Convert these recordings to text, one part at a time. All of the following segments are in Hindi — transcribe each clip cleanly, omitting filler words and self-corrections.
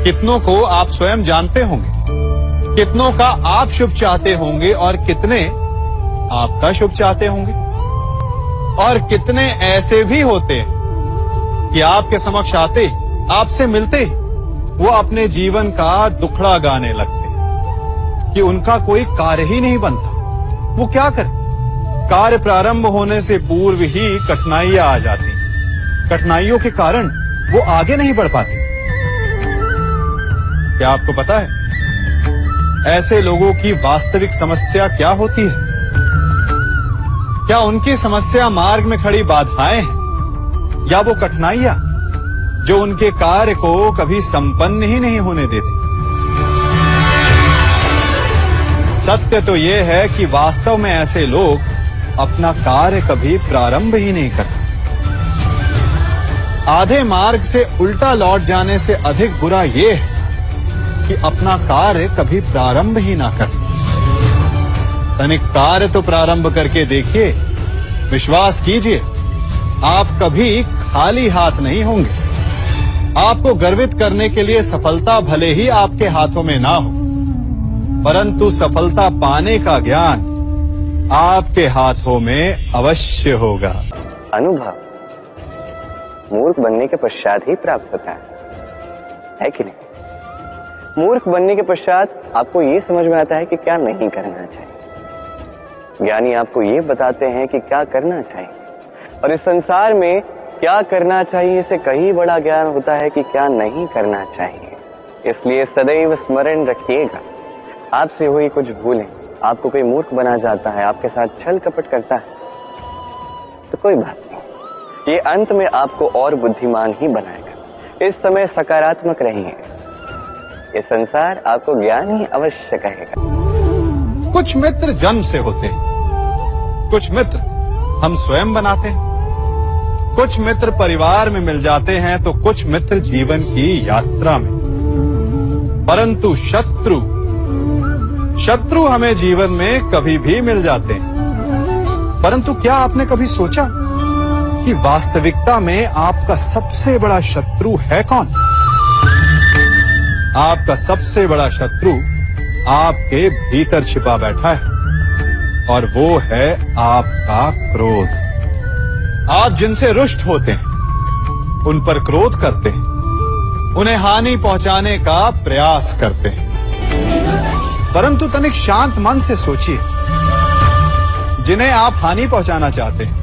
कितनों को आप स्वयं जानते होंगे, कितनों का आप शुभ चाहते होंगे और कितने आपका शुभ चाहते होंगे, और कितने ऐसे भी होते हैं कि आपके समक्ष आते, आपसे मिलते वो अपने जीवन का दुखड़ा गाने लगते हैं कि उनका कोई कार्य ही नहीं बनता। वो क्या करे? कार्य प्रारंभ होने से पूर्व ही कठिनाइयां आ जाती, कठिनाइयों के कारण वो आगे नहीं बढ़ पाते। क्या आपको पता है ऐसे लोगों की वास्तविक समस्या क्या होती है? क्या उनकी समस्या मार्ग में खड़ी बाधाएं हैं, या वो कठिनाइयां जो उनके कार्य को कभी संपन्न ही नहीं होने देती? सत्य तो यह है कि वास्तव में ऐसे लोग अपना कार्य कभी प्रारंभ ही नहीं करते। आधे मार्ग से उल्टा लौट जाने से अधिक बुरा यह है कि अपना कार्य कभी प्रारंभ ही ना कर। तनिक कार्य तो प्रारंभ करके देखिए, विश्वास कीजिए आप कभी खाली हाथ नहीं होंगे। आपको गर्वित करने के लिए सफलता भले ही आपके हाथों में ना हो, परंतु सफलता पाने का ज्ञान आपके हाथों में अवश्य होगा। अनुभव मूर्ख बनने के पश्चात ही प्राप्त होता है कि नहीं? मूर्ख बनने के पश्चात आपको ये समझ में आता है कि क्या नहीं करना चाहिए। ज्ञानी आपको ये बताते हैं कि क्या करना चाहिए, और इस संसार में क्या करना चाहिए से कहीं बड़ा ज्ञान होता है कि क्या नहीं करना चाहिए। इसलिए सदैव स्मरण रखिएगा, आपसे हुई कुछ भूलें आपको कोई मूर्ख बना जाता है, आपके साथ छल कपट करता है, तो कोई बात नहीं, ये अंत में आपको और बुद्धिमान ही बनाएगा। इस समय सकारात्मक रहिए, ये संसार आपको ज्ञान ही अवश्य कहेगा। कुछ मित्र जन्म से होते हैं, कुछ मित्र हम स्वयं बनाते हैं, कुछ मित्र परिवार में मिल जाते हैं, तो कुछ मित्र जीवन की यात्रा में। परंतु शत्रु हमें जीवन में कभी भी मिल जाते हैं। परंतु क्या आपने कभी सोचा कि वास्तविकता में आपका सबसे बड़ा शत्रु है कौन? आपका सबसे बड़ा शत्रु आपके भीतर छिपा बैठा है, और वो है आपका क्रोध। आप जिनसे रुष्ट होते हैं, उन पर क्रोध करते हैं, उन्हें हानि पहुंचाने का प्रयास करते हैं। परंतु तनिक शांत मन से सोचिए, जिन्हें आप हानि पहुंचाना चाहते हैं,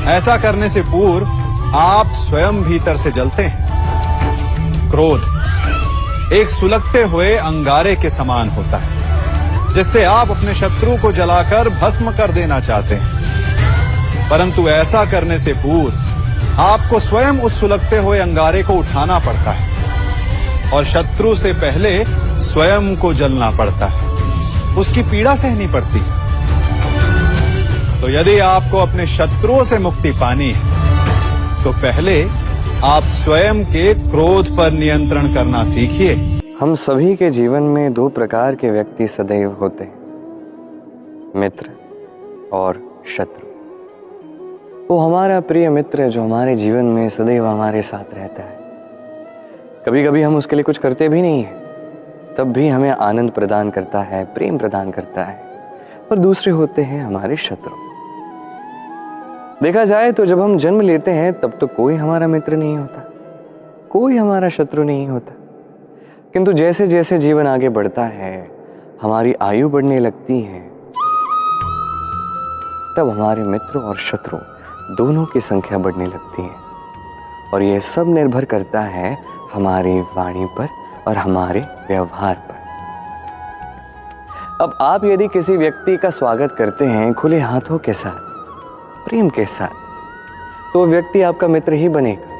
ऐसा करने से पूर्व आप स्वयं भीतर से जलते हैं। क्रोध एक सुलगते हुए अंगारे के समान होता है, जिससे आप अपने शत्रु को जलाकर भस्म कर देना चाहते हैं। परंतु ऐसा करने से पूर्व आपको स्वयं उस सुलगते हुए अंगारे को उठाना पड़ता है, और शत्रु से पहले स्वयं को जलना पड़ता है, उसकी पीड़ा सहनी पड़ती है। तो यदि आपको अपने शत्रुओं से मुक्ति पानी है, तो पहले आप स्वयं के क्रोध पर नियंत्रण करना सीखिए। हम सभी के जीवन में दो प्रकार के व्यक्ति सदैव होते हैं, मित्र और शत्रु। वो हमारा प्रिय मित्र है जो हमारे जीवन में सदैव हमारे साथ रहता है। कभी कभी हम उसके लिए कुछ करते भी नहीं हैं, तब भी हमें आनंद प्रदान करता है, प्रेम प्रदान करता है। और दूसरे होते हैं हमारे शत्रु। देखा जाए तो जब हम जन्म लेते हैं तब तो कोई हमारा मित्र नहीं होता, कोई हमारा शत्रु नहीं होता। किंतु जैसे जैसे जीवन आगे बढ़ता है, हमारी आयु बढ़ने लगती है, तब हमारे मित्र और शत्रु दोनों की संख्या बढ़ने लगती है। और यह सब निर्भर करता है हमारी वाणी पर और हमारे व्यवहार पर। अब आप यदि किसी व्यक्ति का स्वागत करते हैं खुले हाथों के साथ, प्रेम के साथ, तो वो व्यक्ति आपका मित्र ही बनेगा।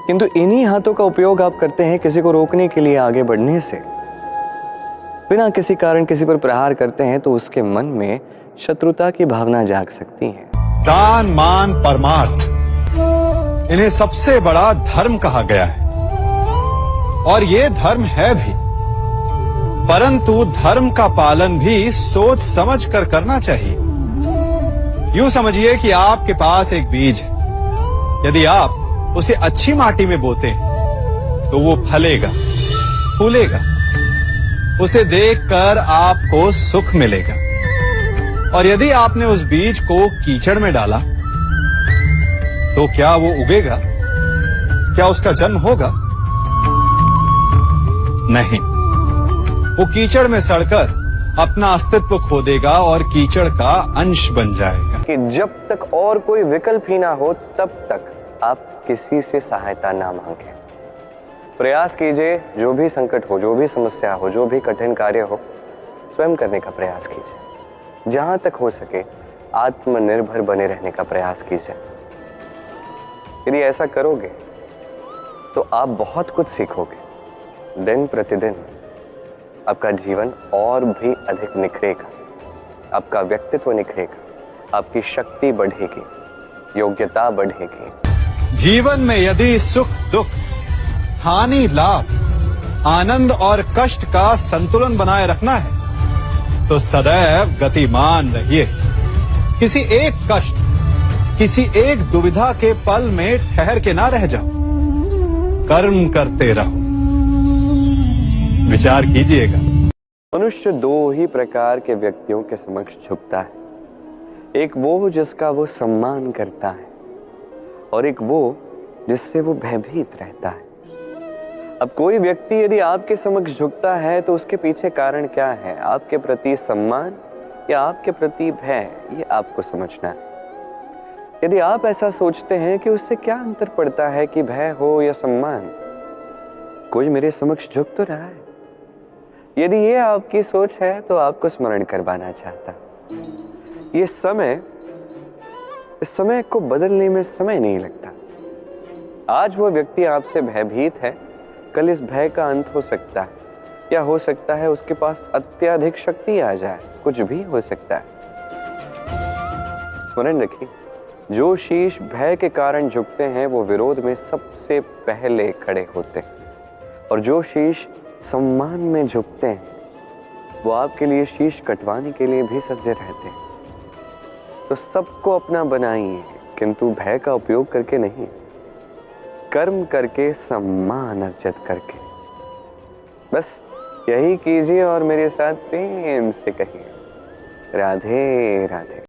किंतु इन्हीं हाथों का उपयोग आप करते हैं किसी को रोकने के लिए आगे बढ़ने से, बिना किसी कारण किसी पर प्रहार करते हैं, तो उसके मन में शत्रुता की भावना जाग सकती है। दान, मान, परमार्थ, इन्हें सबसे बड़ा धर्म कहा गया है, और ये धर्म है भी। परंतु धर्म का पालन भी सोच समझ कर करना चाहिए। यूं समझिए कि आपके पास एक बीज है, यदि आप उसे अच्छी माटी में बोते हैं तो वो फलेगा, फूलेगा। उसे देखकर आपको सुख मिलेगा। और यदि आपने उस बीज को कीचड़ में डाला तो क्या वो उगेगा? क्या उसका जन्म होगा? नहीं, वो कीचड़ में सड़कर अपना अस्तित्व खो देगा और कीचड़ का अंश बन जाएगा। कि जब तक और कोई विकल्प ही ना हो तब तक आप किसी से सहायता ना मांगे। प्रयास कीजिए, जो भी संकट हो, जो भी समस्या हो, जो भी कठिन कार्य हो, स्वयं करने का प्रयास कीजिए। जहां तक हो सके आत्मनिर्भर बने रहने का प्रयास कीजिए। यदि ऐसा करोगे तो आप बहुत कुछ सीखोगे। दिन प्रतिदिन आपका जीवन और भी अधिक निखरेगा, आपका व्यक्तित्व निखरेगा, आपकी शक्ति बढ़ेगी, योग्यता बढ़ेगी। जीवन में यदि सुख दुख, हानि लाभ, आनंद और कष्ट का संतुलन बनाए रखना है तो सदैव गतिमान रहिए। किसी एक कष्ट, किसी एक दुविधा के पल में ठहर के ना रह जाओ। कर्म करते रहो। विचार कीजिएगा। मनुष्य दो ही प्रकार के व्यक्तियों के समक्ष झुकता है। एक वो जिसका वो सम्मान करता है और एक वो जिससे वो भयभीत रहता है। अब कोई व्यक्ति यदि आपके समक्ष झुकता है तो उसके पीछे कारण क्या है? आपके प्रति सम्मान या आपके प्रति भय, ये आपको समझना है। यदि आप ऐसा सोचते हैं कि उससे क्या अंतर पड़ता है कि भय हो या सम्मान, कोई मेरे समक्ष झुक तो रहा है। यदि ये आपकी सोच है तो आपको स्मरण करवाना चाहता। इस समय को बदलने में समय नहीं लगता। आज वो व्यक्ति आपसे भयभीत है, कल इस भय का अंत हो सकता है, या हो सकता है उसके पास अत्यधिक शक्ति आ जाए। कुछ भी हो सकता है। स्मरण रखिए, जो शीश भय के कारण झुकते हैं वो विरोध में सबसे पहले खड़े होते हैं, और जो शीश सम्मान में झुकते हैं वो आपके लिए शीश कटवाने के लिए भी सज्ज रहते हैं। तो सबको अपना बनाइए, किंतु भय का उपयोग करके नहीं, कर्म करके, सम्मान अर्जित करके। बस यही कीजिए और मेरे साथ प्रेम से कहिए, राधे राधे।